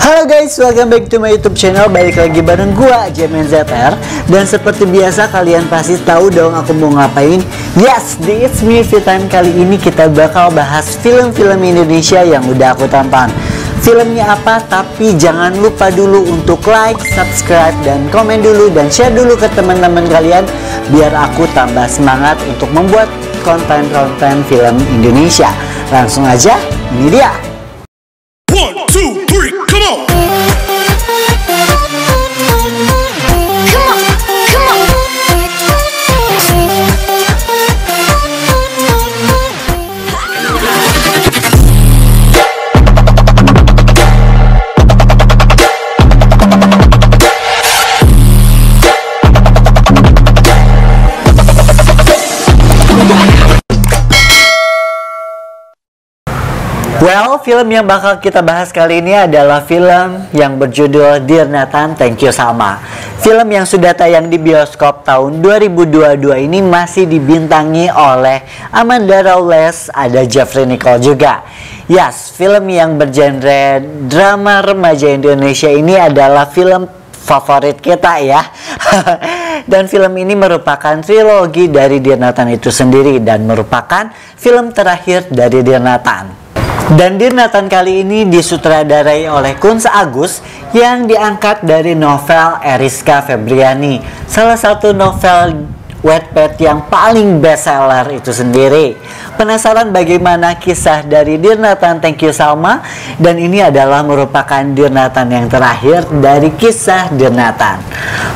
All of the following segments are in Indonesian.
Halo guys, welcome back to my YouTube channel. Balik lagi bareng gua, JMNZR. Dan seperti biasa kalian pasti tahu dong aku mau ngapain. Yes, di It's Me Free Time kali ini kita bakal bahas film-film Indonesia yang udah aku tonton. Filmnya apa? Tapi jangan lupa dulu untuk like, subscribe, dan komen dulu dan share dulu ke teman-teman kalian biar aku tambah semangat untuk membuat konten-konten film Indonesia. Langsung aja, ini dia. 1, 2, 3, come on! Well, film yang bakal kita bahas kali ini adalah film yang berjudul Dear Nathan, Thank You Salma. Film yang sudah tayang di bioskop tahun 2022 ini masih dibintangi oleh Amanda Rawles, ada Jeffrey Nicole juga. Yes, film yang bergenre drama remaja Indonesia ini adalah film favorit kita ya. Dan film ini merupakan trilogi dari Dear Nathan itu sendiri dan merupakan film terakhir dari Dear Nathan. Dan Dear Nathan kali ini disutradarai oleh Kunz Agus yang diangkat dari novel Eriska Febriani, salah satu novel Wattpad yang paling bestseller itu sendiri. Penasaran bagaimana kisah dari Dear Nathan, Thank You Salma? Dan ini adalah merupakan Dear Nathan yang terakhir dari kisah Dear Nathan.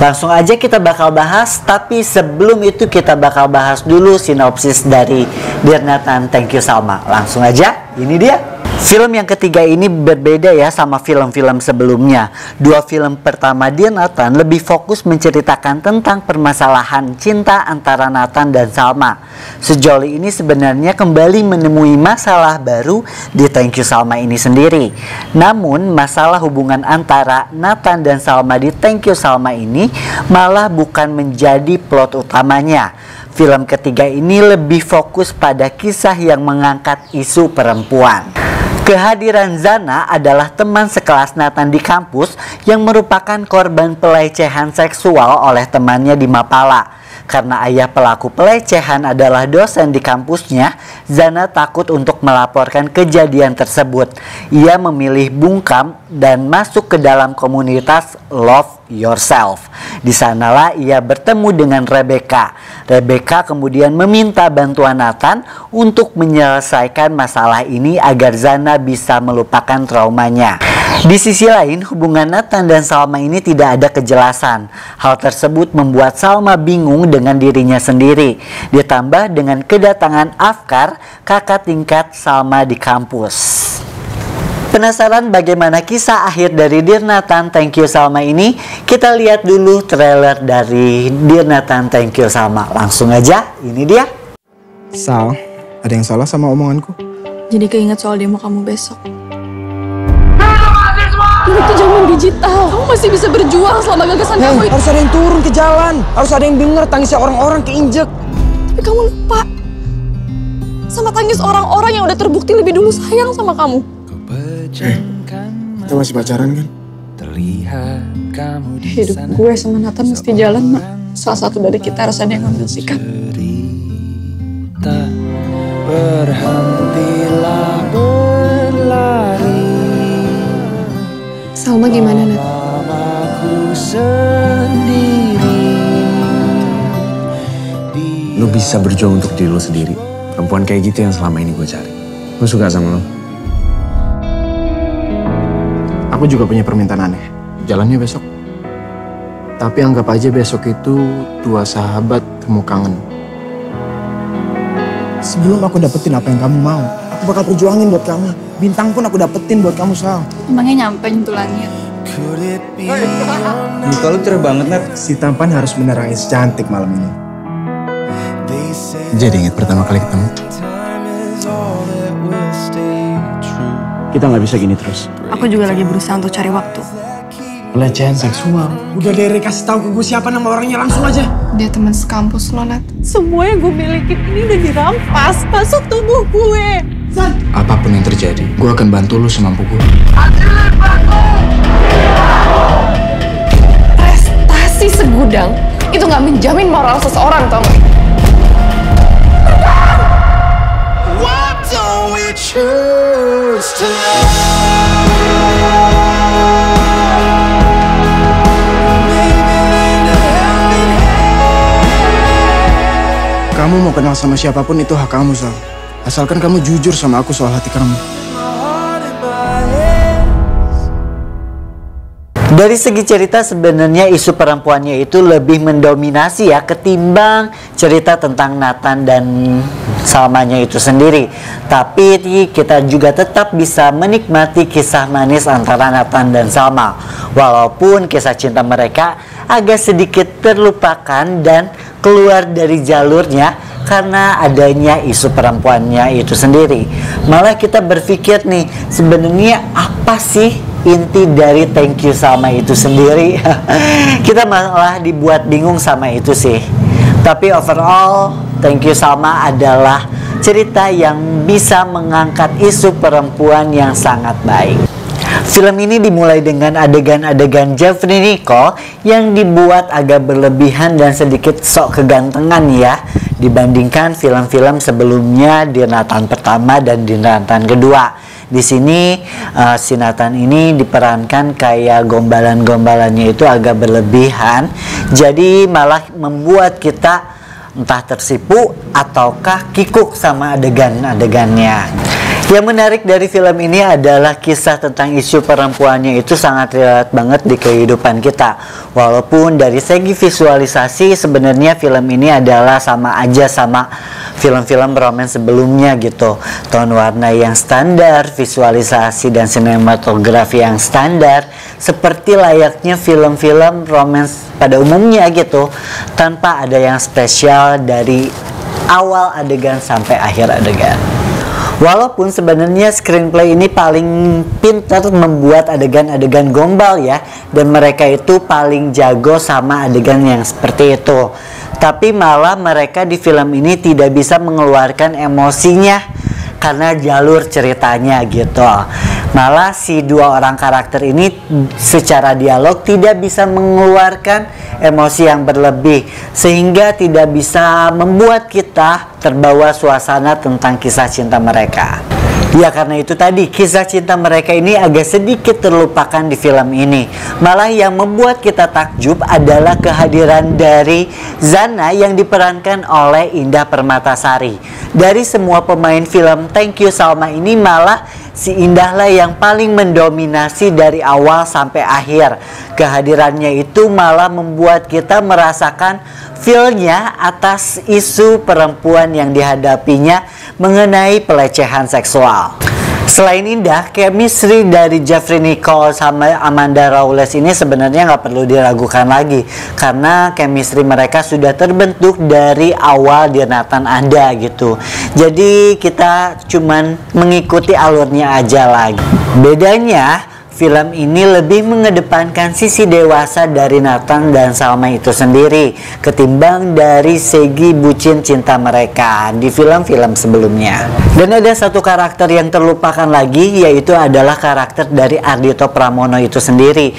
Langsung aja kita bakal bahas, tapi sebelum itu kita bakal bahas dulu sinopsis dari Dear Nathan, Thank You Salma. Langsung aja, ini dia. Film yang ketiga ini berbeda ya sama film-film sebelumnya. Dua film pertama Dear Nathan lebih fokus menceritakan tentang permasalahan cinta antara Nathan dan Salma. Sejauh ini sebenarnya kembali menemui masalah baru di Thank You Salma ini sendiri. Namun masalah hubungan antara Nathan dan Salma di Thank You Salma ini malah bukan menjadi plot utamanya. Film ketiga ini lebih fokus pada kisah yang mengangkat isu perempuan. Kehadiran Zana adalah teman sekelas Nathan di kampus yang merupakan korban pelecehan seksual oleh temannya di Mapala. Karena ayah pelaku pelecehan adalah dosen di kampusnya, Zana takut untuk melaporkan kejadian tersebut. Ia memilih bungkam dan masuk ke dalam komunitas Love Yourself. Di sanalah ia bertemu dengan Rebecca. Rebecca kemudian meminta bantuan Nathan untuk menyelesaikan masalah ini agar Zana bisa melupakan traumanya. Di sisi lain, hubungan Nathan dan Salma ini tidak ada kejelasan. Hal tersebut membuat Salma bingung dengan dirinya sendiri. Ditambah dengan kedatangan Afkar, kakak tingkat Salma di kampus. Penasaran bagaimana kisah akhir dari Dear Nathan, Thank You Salma ini? Kita lihat dulu trailer dari Dear Nathan, Thank You Salma. Langsung aja, ini dia. Sal, ada yang salah sama omonganku? Jadi keinget soal demo kamu besok. Ini tuh zaman digital, kamu masih bisa berjuang selama gagasan kamu itu. Harus ada yang turun ke jalan, harus ada yang denger tangisnya orang-orang keinjek. Tapi kamu lupa sama tangis orang-orang yang udah terbukti lebih dulu sayang sama kamu. Kita masih pacaran kan? Hidup gue sama Nathan mesti jalan, Mak. Salah satu dari kita harus ada yang ngambil sikap. Berhentilah berlari. Salma gimana, Nat? Lu bisa berjuang untuk diri lu sendiri. Perempuan kayak gitu yang selama ini gue cari. Gue suka sama lu. Aku juga punya permintaan aneh. Jalannya besok. Tapi anggap aja besok itu dua sahabat temu kangen. Sebelum aku dapetin apa yang kamu mau, aku bakal perjuangin buat kamu. Bintang pun aku dapetin buat kamu, Sal. Emangnya nyampe nyentuh langit? Muka lu cerah banget, Nat. Si tampan harus menerangi secantik malam ini. Jadi ingat pertama kali ketemu? Kita nggak bisa gini terus. Aku juga lagi berusaha untuk cari waktu. Pelecehan seksual. Udah deh, kasih tahu ke gue siapa nama orangnya langsung aja. Dia teman sekampus lo, Nat. Semua yang gue milikin ini udah dirampas, masuk tubuh gue. Apapun yang terjadi, gue akan bantu lu semampu gue. Prestasi segudang itu nggak menjamin moral seseorang, tau nggak? Why don't we choose to love? Kamu mau kenal sama siapapun itu hak kamu, Sal. Asalkan kamu jujur sama aku soal hati kamu. Dari segi cerita sebenarnya isu perempuannya itu lebih mendominasi ya ketimbang cerita tentang Nathan dan Salmanya itu sendiri. Tapi kita juga tetap bisa menikmati kisah manis antara Nathan dan Salma. Walaupun kisah cinta mereka agak sedikit terlupakan dan keluar dari jalurnya karena adanya isu perempuannya itu sendiri. Malah kita berpikir nih, sebenarnya apa sih inti dari Thank You Salma itu sendiri? Kita malah dibuat bingung sama itu sih. Tapi overall, Thank You Salma adalah cerita yang bisa mengangkat isu perempuan yang sangat baik. Film ini dimulai dengan adegan-adegan Jeffrey Nicole yang dibuat agak berlebihan dan sedikit sok kegantengan ya, dibandingkan film-film sebelumnya di Nathan pertama dan di Nathan kedua. Di sini si Nathan ini diperankan kayak gombalan-gombalannya itu agak berlebihan, jadi malah membuat kita entah tersipu ataukah kikuk sama adegan-adegannya. Yang menarik dari film ini adalah kisah tentang isu perempuannya itu sangat relate banget di kehidupan kita. Walaupun dari segi visualisasi sebenarnya film ini adalah sama aja sama film-film romance sebelumnya gitu. Tone warna yang standar, visualisasi dan sinematografi yang standar, seperti layaknya film-film romance pada umumnya gitu, tanpa ada yang spesial dari awal adegan sampai akhir adegan. Walaupun sebenarnya screenplay ini paling pintar membuat adegan-adegan gombal ya, dan mereka itu paling jago sama adegan yang seperti itu. Tapi malah mereka di film ini tidak bisa mengeluarkan emosinya karena jalur ceritanya gitu. Malah si dua orang karakter ini secara dialog tidak bisa mengeluarkan emosi yang berlebih, sehingga tidak bisa membuat kita terbawa suasana tentang kisah cinta mereka. Ya karena itu tadi kisah cinta mereka ini agak sedikit terlupakan di film ini. Malah yang membuat kita takjub adalah kehadiran dari Zana yang diperankan oleh Indah Permatasari. Dari semua pemain film Thank You Salma ini malah si Indah lah yang paling mendominasi dari awal sampai akhir. Kehadirannya itu malah membuat kita merasakan feel-nya atas isu perempuan yang dihadapinya mengenai pelecehan seksual. Selain Indah, chemistry dari Jeffrey Nicole sama Amanda Rawless ini sebenarnya nggak perlu diragukan lagi, karena chemistry mereka sudah terbentuk dari awal di Nathan ada gitu. Jadi kita cuman mengikuti alurnya aja lagi. Bedanya film ini lebih mengedepankan sisi dewasa dari Nathan dan Salma itu sendiri ketimbang dari segi bucin cinta mereka di film-film sebelumnya. Dan ada satu karakter yang terlupakan lagi, yaitu adalah karakter dari Ardhito Pramono itu sendiri.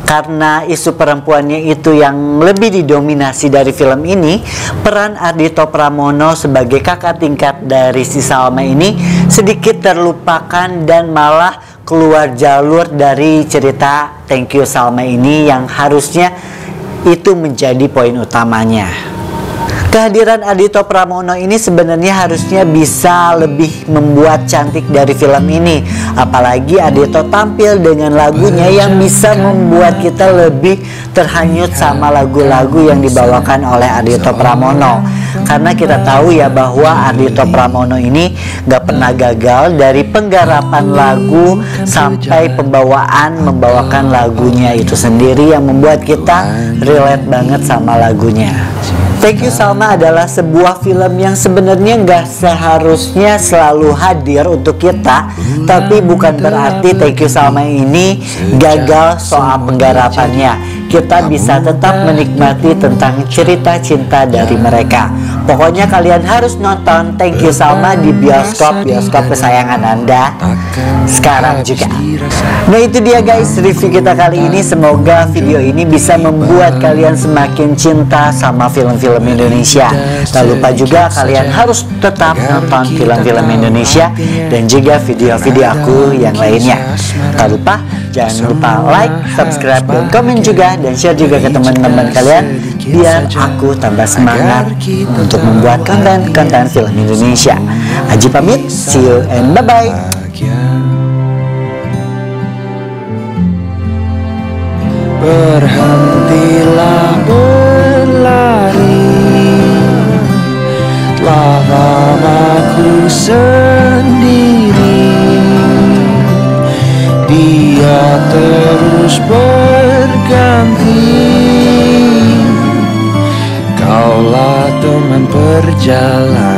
Karena isu perempuannya itu yang lebih didominasi dari film ini, peran Ardhito Pramono sebagai kakak tingkat dari si Salma ini sedikit terlupakan dan malah keluar jalur dari cerita Thank You Salma ini yang harusnya itu menjadi poin utamanya. Kehadiran Ardhito Pramono ini sebenarnya harusnya bisa lebih membuat cantik dari film ini. Apalagi Ardhito tampil dengan lagunya yang bisa membuat kita lebih terhanyut sama lagu-lagu yang dibawakan oleh Ardhito Pramono. Karena kita tahu ya bahwa Ardhito Pramono ini gak pernah gagal dari penggarapan lagu sampai membawakan lagunya itu sendiri yang membuat kita relate banget sama lagunya. Thank You Salma adalah sebuah film yang sebenarnya nggak seharusnya selalu hadir untuk kita, tapi bukan berarti Thank You Salma ini gagal soal penggarapannya. Kita bisa tetap menikmati tentang cerita cinta dari mereka. Pokoknya kalian harus nonton Thank You Salma di bioskop kesayangan Anda sekarang juga. Nah itu dia guys review kita kali ini. Semoga video ini bisa membuat kalian semakin cinta sama film-film Indonesia. Tak lupa juga kalian harus tetap nonton film-film Indonesia dan juga video-video aku yang lainnya. Tak lupa, jangan lupa like, subscribe, dan komen juga, dan share juga ke teman-teman kalian biar aku tambah semangat untuk membuat konten-konten film Indonesia. Aji pamit, see you and bye-bye. Berhentilah berlari, telah lama ku sendiri. Dia terus berganti, kaulah teman perjalanan.